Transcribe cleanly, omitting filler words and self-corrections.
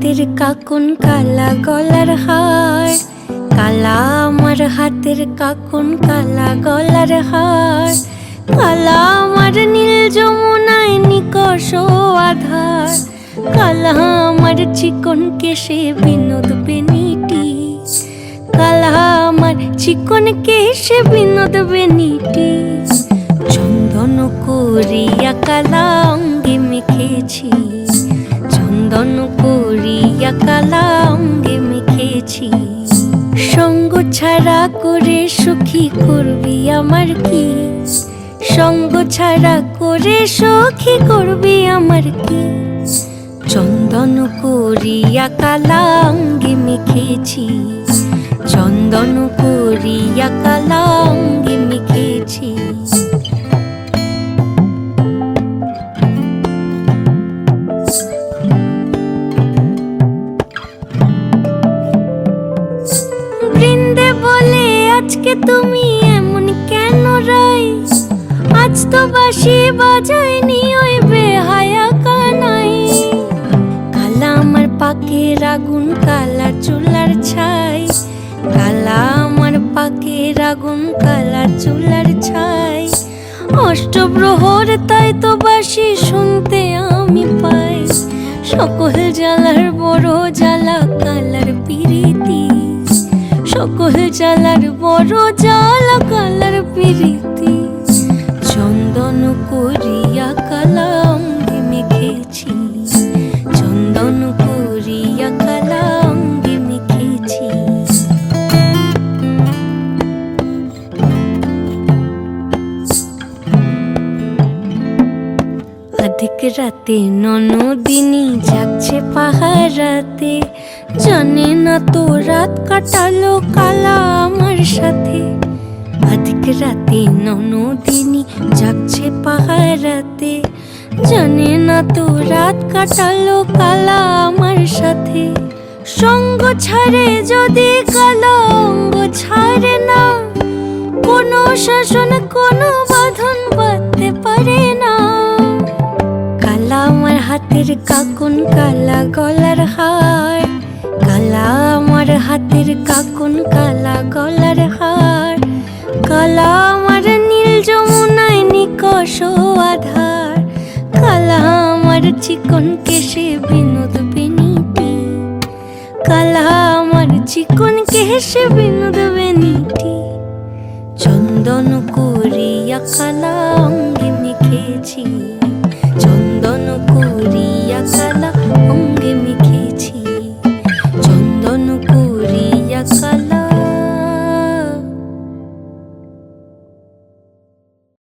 হাতের কাকুন কালা গলার হার, কালা আমার হাতের কাকুন কালা গলার হার, কালা আমার নীল যমুনায় নিকষ আধার, কালা আমার চিকন কেশে বিনোদ বেনিটি, কালা আমার চিকন কেশে বিনোদ বেনিটি। চন্দন করিয়া কালা অঙ্গে মেখেছি, চন্দন করিয়া কালা অঙ্গে মেখেছি। সঙ্গ ছাড়া করে সুখী করবি আমার কি, সঙ্গ ছাড়া করে সখী করবি আমার কি। চন্দন করিয়া কালা অঙ্গে মেখেছি, চন্দন করিয়া কালা অঙ্গে মেখেছি। বৃন্দে বলে আজকে তুমি এমন কেন রাই, আজ তো বাঁশি বাজায়নি ওই বেহায়া কানাই। কালা আমার পাকের আগুন কালা চুলার ছাই, কালা আমার পাকের আগুন কালা চুলার ছাই। অষ্টপ্রহর তাই তো বাঁশি শুনতে আমি পাই, সকল জ্বালার বড় জ্বালা কালার পিরিতি, সকল জ্বালার বড় জ্বালা কালার পিরিতি। চন্দন করিয়া কালা অঙ্গে মেখেছি, চন্দন করিয়া কালা অঙ্গে মেখেছি। আধিক রাতে ননদিনী যাচ্ছে পাহারাতে, জানে না তো রাত কাটালো কালা আমার সাথে। আধিক রাতে ননদিনী যাচ্ছে পাহারাতে, জানে না তো রাত কাটালো কালা আমার সাথে। সঙ্গ ছাড়ে যদি কালা অঙ্গ ছাড়ে না, কোনো শাসন কোনো বাঁধন বাঁধতে পারে না। কালা আমার হাতের কাকুন কালা গলার হার, কালা আমার হাতের কাকুন কালা গলার হার, কালা আমার নীল যমুনায় নিকষ আধার, কালা আমার চিকন কেশে বিনোদ বেনিটি, কালা আমার চিকন কেশে বিনোদ বেনিটি। চন্দন করিয়া কালা